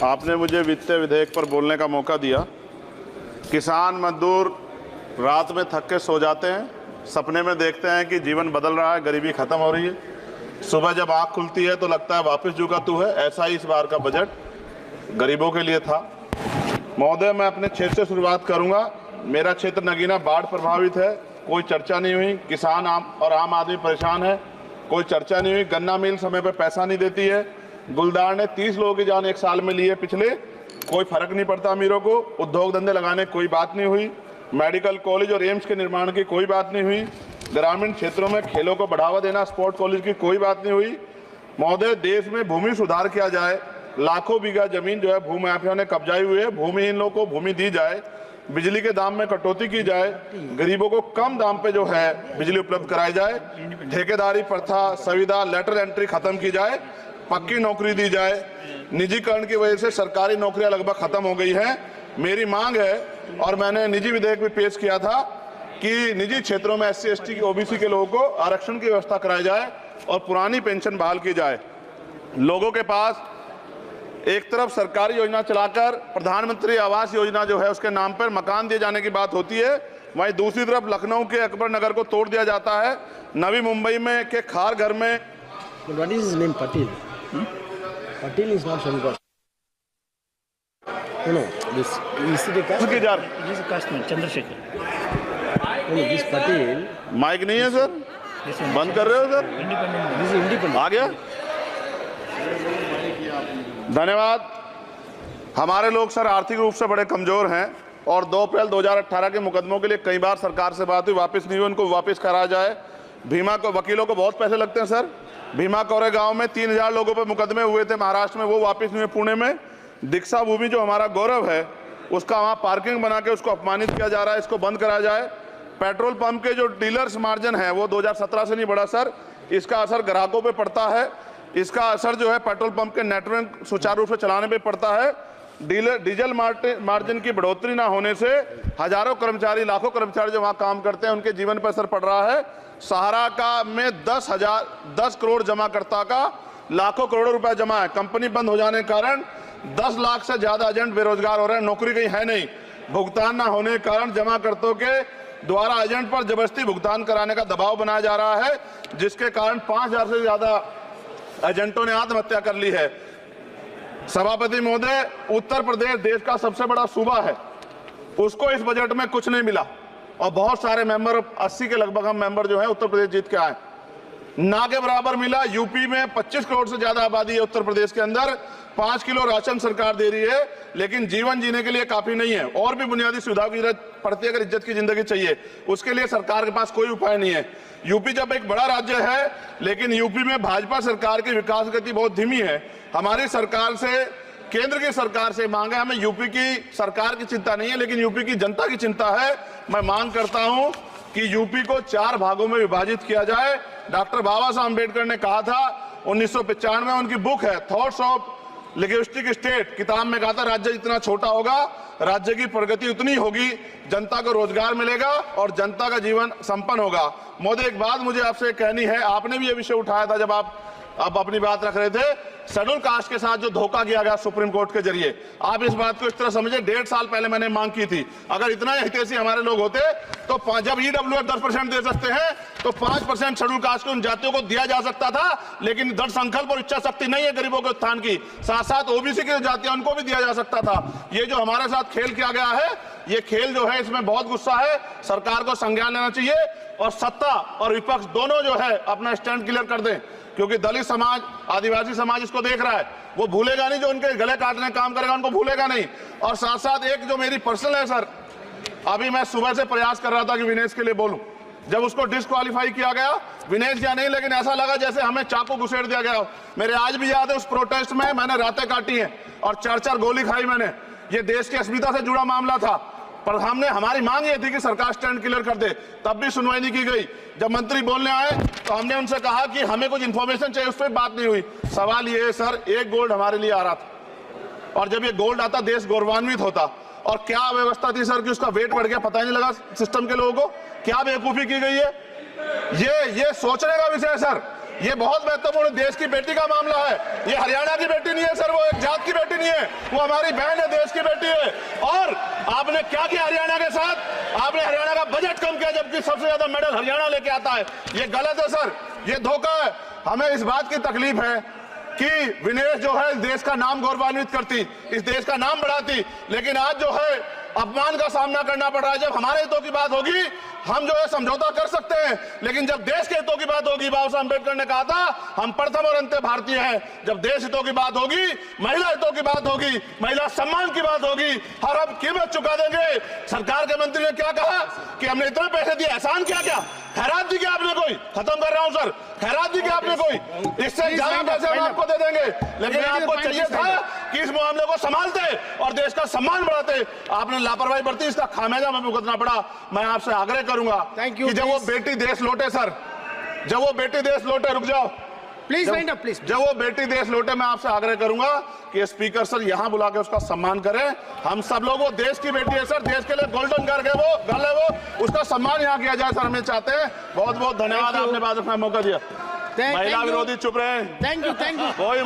आपने मुझे वित्तीय विधेयक पर बोलने का मौका दिया। किसान मजदूर रात में थक के सो जाते हैं, सपने में देखते हैं कि जीवन बदल रहा है, गरीबी खत्म हो रही है। सुबह जब आँख खुलती है तो लगता है वापस जुगा तू है। ऐसा ही इस बार का बजट गरीबों के लिए था। महोदय, मैं अपने क्षेत्र से शुरुआत करूंगा। मेरा क्षेत्र नगीना बाढ़ प्रभावित है, कोई चर्चा नहीं हुई। किसान आम आदमी परेशान है, कोई चर्चा नहीं हुई। गन्ना मिल समय पर पैसा नहीं देती है। गुलदार ने 30 लोगों की जान एक साल में ली है पिछले, कोई फर्क नहीं पड़ता अमीरों को। उद्योग धंधे लगाने की कोई बात नहीं हुई। मेडिकल कॉलेज और एम्स के निर्माण की कोई बात नहीं हुई। ग्रामीण क्षेत्रों में खेलों को बढ़ावा देना, स्पोर्ट कॉलेज की कोई बात नहीं हुई। महोदय, देश में भूमि सुधार किया जाए। लाखों बीघा जमीन जो है भूमाफियाओं ने कब्जाई हुई है, भूमिहीन लोगों को भूमि दी जाए। बिजली के दाम में कटौती की जाए। गरीबों को कम दाम पे जो है बिजली उपलब्ध कराई जाए। ठेकेदारी प्रथा, संविदा, लेटर एंट्री खत्म की जाए। पक्की नौकरी दी जाए। निजीकरण की वजह से सरकारी नौकरियां लगभग खत्म हो गई हैं। मेरी मांग है, और मैंने निजी विधेयक भी पेश किया था, कि निजी क्षेत्रों में SC ST OBC के लोगों को आरक्षण की व्यवस्था कराई जाए और पुरानी पेंशन बहाल की जाए। लोगों के पास एक तरफ सरकारी योजना चलाकर प्रधानमंत्री आवास योजना जो है उसके नाम पर मकान दिए जाने की बात होती है, वहीं दूसरी तरफ लखनऊ के अकबर नगर को तोड़ दिया जाता है। नवी मुंबई में के खार घर में What is his name? Patil. Patil is not from caste. No, this is the caste. उसकी जार This is Kashmir, Chandrasekhar. No, this Patil. Mic नहीं है सर, This one, बंद कर रहे हो सर? independent. This is independent. आ गया। धन्यवाद। हमारे लोग सर आर्थिक रूप से बड़े कमजोर हैं और 2 अप्रैल 2018 के मुकदमों के लिए कई बार सरकार से बात हुई, वापस नहीं हुई। उनको वापस कराया जाए। भीमा को वकीलों को बहुत पैसे लगते हैं सर। भीमा कोरेगांव में 3000 लोगों पर मुकदमे हुए थे महाराष्ट्र में, वो वापस नहीं हुए। पुणे में दीक्षा भूमि जो हमारा गौरव है उसका वहाँ पार्किंग बना के उसको अपमानित किया जा रहा है, इसको बंद कराया जाए। पेट्रोल पंप के जो डीलर्स मार्जिन है वो 2017 से नहीं बढ़ा सर, इसका असर ग्राहकों पे पड़ता है। इसका असर जो है पेट्रोल पंप के नेटवर्क सुचारू रूप से चलाने पे पड़ता है। डीजल मार्जिन की बढ़ोतरी ना होने से हजारों कर्मचारी, लाखों कर्मचारी जो वहाँ काम करते हैं उनके जीवन पर असर पड़ रहा है। सहारा का में 10 करोड़ जमाकर्ता का लाखों करोड़ों रुपए जमा है। कंपनी बंद हो जाने के कारण 10 लाख से ज्यादा एजेंट बेरोजगार हो रहे हैं, नौकरी कहीं है नहीं। भुगतान ना होने के कारण जमाकर्ताओं के द्वारा एजेंट पर जबरदस्ती भुगतान कराने का दबाव बनाया जा रहा है, जिसके कारण 5000 से ज्यादा एजेंटों ने आत्महत्या कर ली है। सभापति महोदय, उत्तर प्रदेश देश का सबसे बड़ा सूबा है, उसको इस बजट में कुछ नहीं मिला और बहुत सारे मेंबर, 80 के लगभग हम मेंबर जो है उत्तर प्रदेश जीत के आए, ना के बराबर मिला। यूपी में 25 करोड़ से ज्यादा आबादी है। उत्तर प्रदेश के अंदर 5 किलो राशन सरकार दे रही है, लेकिन जीवन जीने के लिए काफी नहीं है। और भी बुनियादी सुविधाओं की जरूरत पड़ती है। अगर इज्जत की जिंदगी चाहिए उसके लिए सरकार के पास कोई उपाय नहीं है। यूपी जब एक बड़ा राज्य है, लेकिन यूपी में भाजपा सरकार की विकास गति बहुत धीमी है। हमारी सरकार से, केंद्र की सरकार से मांग है, हमें यूपी की सरकार की चिंता नहीं है, लेकिन यूपी की जनता की चिंता है। मैं मांग करता हूं कि यूपी को 4 भागों में विभाजित किया जाए। डॉक्टर बाबा साहब अम्बेडकर ने कहा था 1995 में, उनकी बुक है थॉट्स ऑफ लिंग्विस्टिक स्टेट, किताब में कहा था राज्य जितना छोटा होगा राज्य की प्रगति उतनी होगी, जनता को रोजगार मिलेगा और जनता का जीवन संपन्न होगा। मोदी, एक बात मुझे आपसे कहनी है, आपने भी ये विषय उठाया था जब आप अपनी बात रख रहे थे, शेड्यूल कास्ट के साथ जो धोखा किया गया सुप्रीम कोर्ट के जरिए, आप इस बात को इस तरह समझे। 1.5 साल पहले मैंने मांग की थी, अगर इतना हितैषी हमारे लोग होते तो जब EWF 10% दे सकते हैं तो 5% शेड्यूल कास्ट के उन जातियों को दिया जा सकता था, लेकिन दृढ़ संकल्प और इच्छा शक्ति नहीं है गरीबों के उत्थान की। साथ साथ OBC की जातियां उनको भी दिया जा सकता था। ये जो हमारे साथ खेल किया गया है, ये खेल जो है इसमें बहुत गुस्सा है, सरकार को संज्ञान लेना चाहिए और सत्ता और विपक्ष दोनों जो है अपना स्टैंड क्लियर कर दें, क्योंकि दलित समाज, आदिवासी समाज इसको देख रहा है, वो भूलेगा नहीं। जो उनके गले काटने काम करेगा उनको भूलेगा नहीं। और साथ साथ एक जो मेरी पर्सनल है सर, अभी मैं सुबह से प्रयास कर रहा था कि विनेश के लिए बोलूं, जब उसको डिस्क्वालीफाई किया गया, विनेश या नहीं, लेकिन ऐसा लगा जैसे हमें चाकू घुसेड़ दिया गया। मेरे आज भी याद है उस प्रोटेस्ट में मैंने रातें काटी हैं और 4-4 गोली खाई मैंने। ये देश की अस्मिता से जुड़ा मामला था, पर हमारी मांग ये थी कि सरकार स्टैंड क्लियर कर दे, तब भी सुनवाई नहीं की गई। जब मंत्री बोलने आए तो हमने उनसे कहा कि हमें कुछ इंफॉर्मेशन चाहिए, उस पर बात नहीं हुई। सवाल ये है सर, 1 गोल्ड हमारे लिए आ रहा था और जब ये गोल्ड आता देश गौरवान्वित होता। और क्या व्यवस्था थी सर कि उसका वेट बढ़ गया, पता ही नहीं लगा सिस्टम के लोगों को। क्या बेवकूफी की गई है, ये सोचने का विषय है सर। ये बहुत महत्वपूर्ण देश की बेटी का मामला है। ये हरियाणा की बेटी नहीं है सर, वो एक जात की बेटी नहीं है। नहीं है, वो हमारी बहन है, देश की बेटी है। और आपने क्या किया हरियाणा के साथ? आपने हरियाणा का बजट कम किया, जबकि सबसे ज्यादा मेडल हरियाणा लेके आता है। ये गलत है सर, ये धोखा है। हमें इस बात की तकलीफ है कि विनेश जो है इस देश का नाम गौरवान्वित करती, इस देश का नाम बढ़ाती, लेकिन आज जो है अपमान का सामना करना पड़ रहा है। जब हमारे हितों की बात होगी हम जो है समझौता कर सकते हैं, लेकिन जब देश के हितों की बात होगी, बाबा साहब अम्बेडकर ने कहा था हम प्रथम और अंत्य भारतीय हैं। जब देश हितों की बात होगी, महिला हितों की बात होगी, महिला सम्मान की बात होगी, हर अब कीमत चुका देंगे। सरकार के मंत्री ने क्या कहा कि हमने इतने पैसे दिए, एहसान क्या क्या? खैरात दी क्या आपने कोई? खत्म कर रहा हूं सर, खैरात दी क्या आपने कोई? इससे ज्यादा पैसे हम आपको दे देंगे, लेकिन आपको चाहिए था कि इस मामले को संभालते और देश का सम्मान बढ़ाते। आपने लापरवाही बरती, इसका खामियाजा हमें भुगतना पड़ा। मैं आपसे आग्रह करूंगा कि जब वो बेटी देश लौटे सर, जब वो बेटी देश लौटे, रुक जाओ प्लीज वाइंड अप प्लीज। जब वो बेटी देश लौटे, मैं आपसे आग्रह करूंगा कि स्पीकर सर यहां बुला के उसका सम्मान करें। हम सब लोग, वो देश की बेटी है सर, देश के लिए गोल्डन गर्ल है वो, उसका सम्मान यहां किया जाए सर, हमें चाहते हैं। बहुत बहुत धन्यवाद, आपने बात रखने का मौका दिया। महिला विरोधी चुप रहे। थैंक यू कोई